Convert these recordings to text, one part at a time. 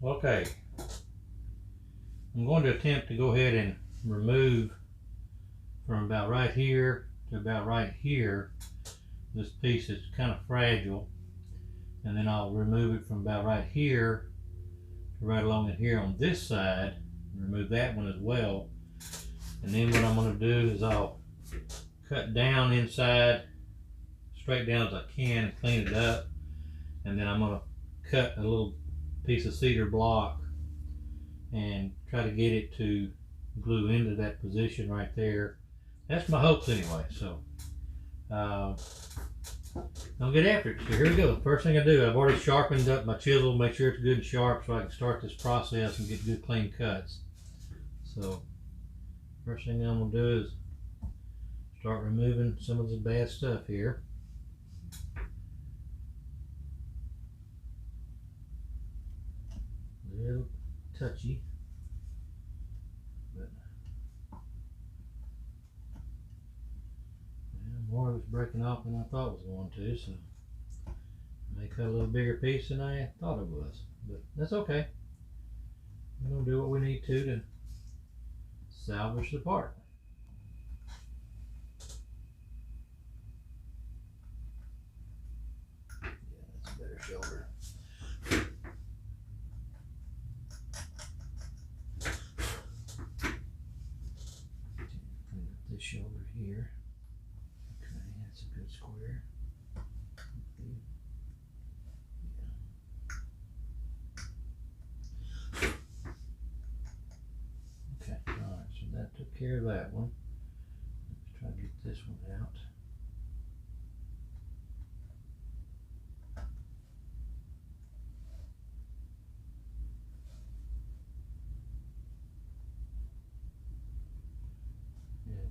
Okay, I'm going to attempt to go ahead and remove from about right here to about right here. This piece is kind of fragile, and then I'll remove it from about right here to right along in here on this side, remove that one as well. And then what I'm going to do is I'll cut down inside, straight down as I can, and clean it up. And then I'm going to cut a little piece of cedar block and try to get it to glue into that position right there. That's my hopes anyway. So I'll get after it. So here we go. First thing I do, I've already sharpened up my chisel, make sure it's good and sharp so I can start this process and get good clean cuts. So first thing I'm going to do is start removing some of the bad stuff here. A little touchy, but more of it's breaking off than I thought it was going to, so I may cut a little bigger piece than I thought it was, but that's okay. We're going to do what we need to salvage the part. Yeah, that's a better shoulder. This shoulder here. Okay, that's a good square. Okay, alright, so that took care of that one. Let's try to get this one out.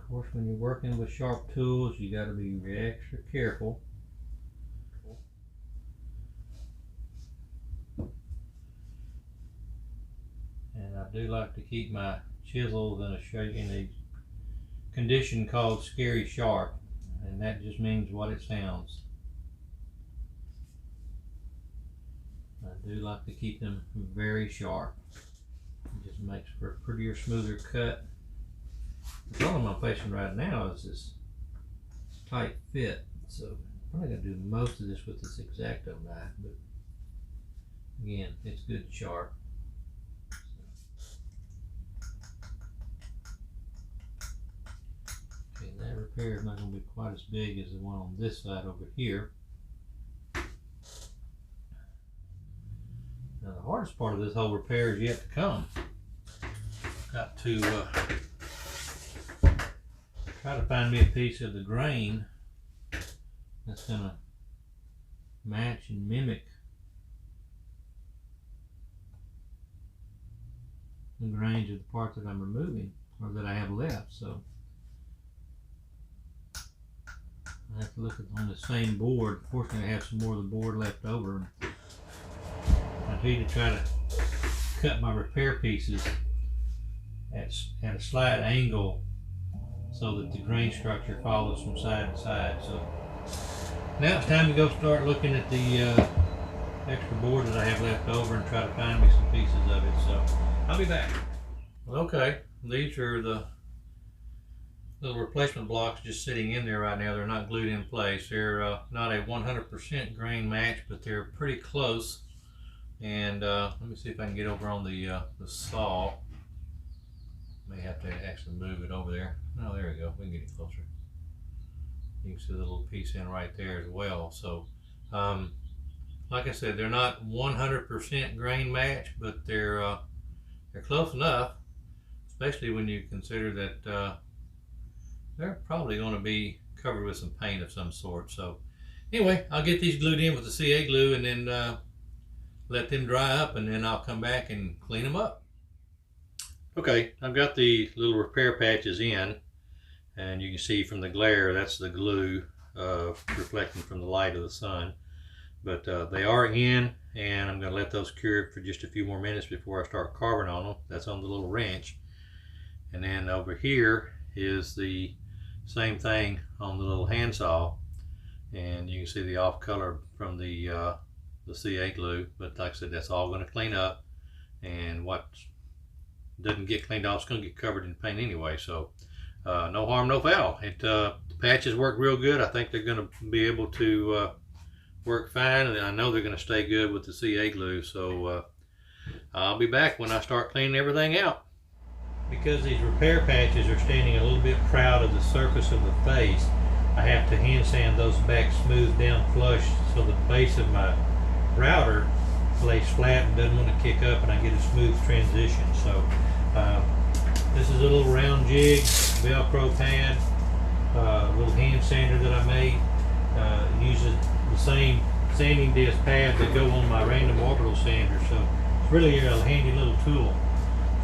Of course, when you're working with sharp tools, you got to be extra careful. And I do like to keep my chisels in a condition called scary sharp, and that just means what it sounds. I do like to keep them very sharp. It just makes for a prettier, smoother cut. The problem I'm facing right now is this tight fit, so I'm probably going to do most of this with this X-Acto knife, but again, it's good and sharp. Okay, that repair is not going to be quite as big as the one on this side over here. Now the hardest part of this whole repair is yet to come. Got to try to find me a piece of the grain that's going to match and mimic the grains of the part that I'm removing or that I have left. So I have to look on the same board. Fortunately, I have some more of the board left over. I need to try to cut my repair pieces at a slight angle so that the grain structure follows from side to side. So now it's time to go start looking at the extra board that I have left over and try to find me some pieces of it. So I'll be back. Okay, these are the little replacement blocks just sitting in there right now. They're not glued in place. They're not a 100% grain match, but they're pretty close. And let me see if I can get over on the saw. May have to actually move it over there. Oh, there we go. We can get it closer. You can see the little piece in right there as well. So, like I said, they're not 100% grain match, but they're close enough. Especially when you consider that they're probably going to be covered with some paint of some sort. So, anyway, I'll get these glued in with the CA glue and then let them dry up, and then I'll come back and clean them up. Okay, I've got the little repair patches in, and you can see from the glare that's the glue reflecting from the light of the sun. But they are in, and I'm going to let those cure for just a few more minutes before I start carving on them. That's on the little wrench. And then over here is the same thing on the little handsaw, and you can see the off color from the CA glue. But like I said, that's all going to clean up. and what doesn't get cleaned off is going to get covered in paint anyway. So no harm, no foul. The patches work real good. I think they're going to be able to work fine, and I know they're going to stay good with the CA glue. So I'll be back when I start cleaning everything out. Because these repair patches are standing a little bit proud of the surface of the face, I have to hand sand those back smooth down flush so the base of my router lays flat and doesn't want to kick up, and I get a smooth transition. So this is a little round jig Velcro pad, little hand sander that I made. It uses the same sanding disc pads that go on my random orbital sander, so it's really a handy little tool.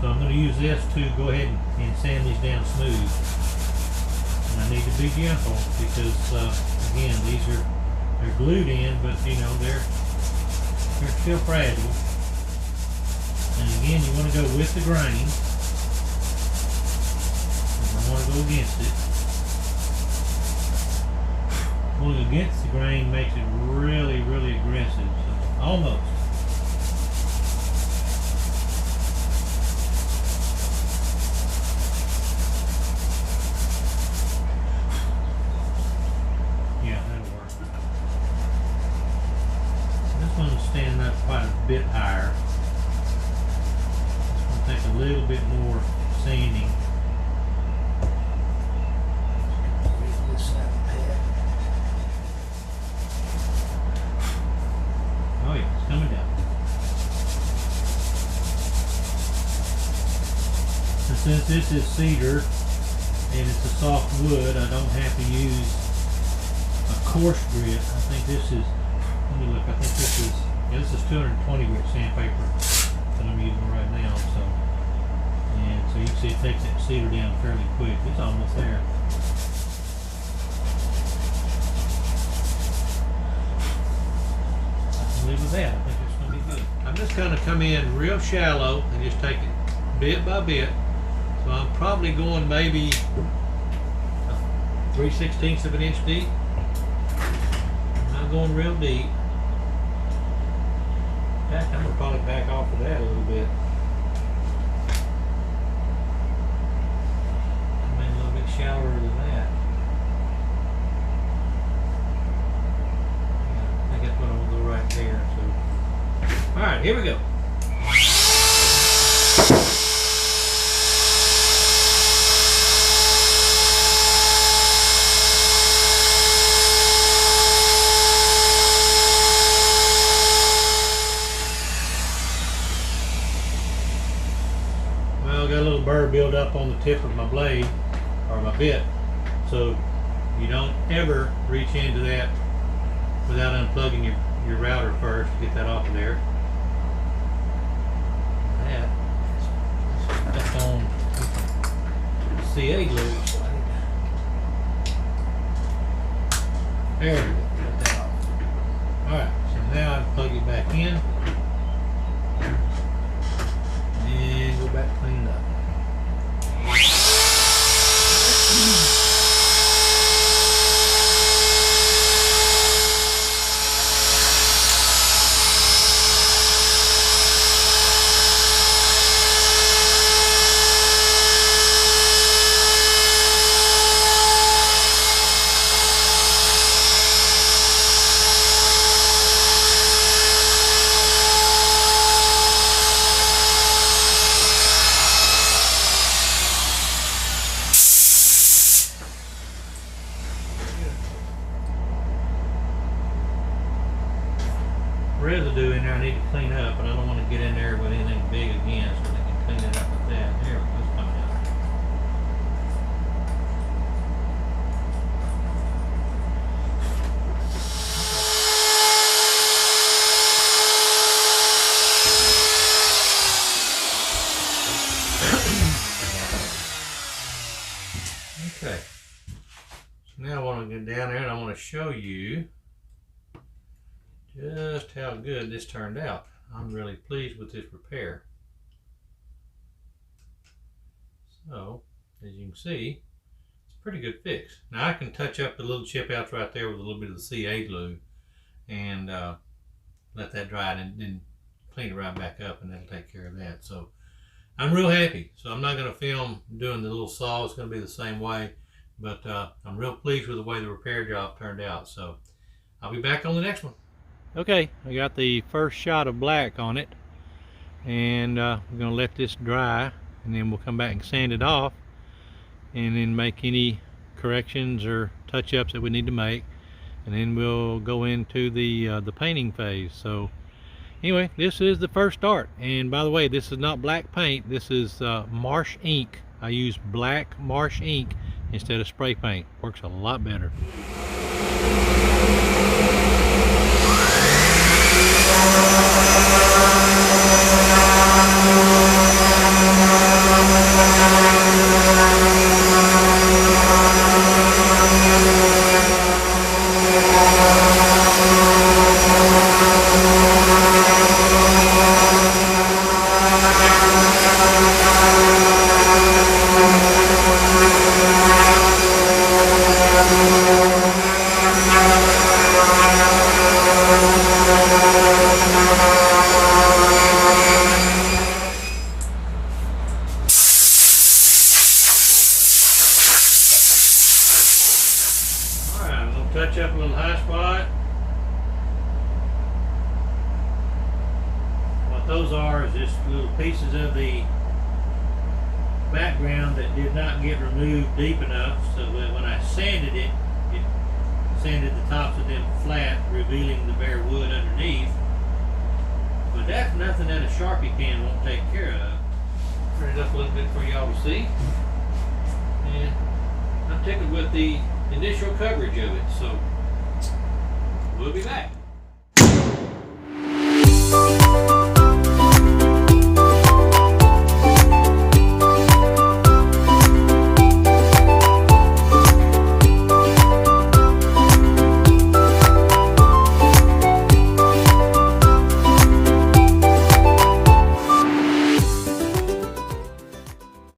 So I'm going to use this to go ahead and sand these down smooth. And I need to be gentle because again, they're glued in, but you know they're still fragile. And again, you want to go with the grain. You don't want to go against it. Going against the grain makes it really, really aggressive. So almost. Standing up quite a bit higher. It's going to take a little bit more sanding. Oh yeah, it's coming down. And since this is cedar and it's a soft wood, I don't have to use a coarse grit. I think this is, let me look, I think this is 220 grit sandpaper that I'm using right now. So you can see it takes that cedar down fairly quick. It's almost there. I'll leave with that. I think it's going to be good. I'm just going to come in real shallow and just take it bit by bit. So I'm probably going maybe 3/16 of an inch deep. I'm not going real deep. I'm going to probably back off of that a little bit. I mean, a little bit shallower than that. Yeah, I think that's what I'm going to go right there. So, alright, here we go. Burr build up on the tip of my blade or my bit, so you don't ever reach into that without unplugging your router first to get that off of there. That's on CA glue. There we go. Got that off. Alright, so now I plug it back in and go back to clean it up. Residue in there I need to clean up, but I don't want to get in there with anything big again, so I can clean it up with that. There we go, it's coming out. Okay, so now I want to get down there and I want to show you just how good this turned out. I'm really pleased with this repair. So, as you can see, it's a pretty good fix. Now I can touch up the little chip outs right there with a little bit of the CA glue and let that dry and then clean it right back up, and that'll take care of that. So I'm real happy. So I'm not going to film doing the little saw. It's going to be the same way, but I'm real pleased with the way the repair job turned out. So I'll be back on the next one. Okay, I got the first shot of black on it, and we're going to let this dry, and then we'll come back and sand it off, and then make any corrections or touch-ups that we need to make, and then we'll go into the painting phase. So anyway, this is the first start. And by the way, this is not black paint, this is marsh ink. I use black marsh ink instead of spray paint. Works a lot better. Touch up a little high spot. What those are is just little pieces of the background that did not get removed deep enough, so that when I sanded it, it sanded the tops of them flat, revealing the bare wood underneath. But that's nothing that a Sharpie pen won't take care of. Turn it up a little bit for y'all to see. And I'm tickled with the initial coverage of it, so we'll be back.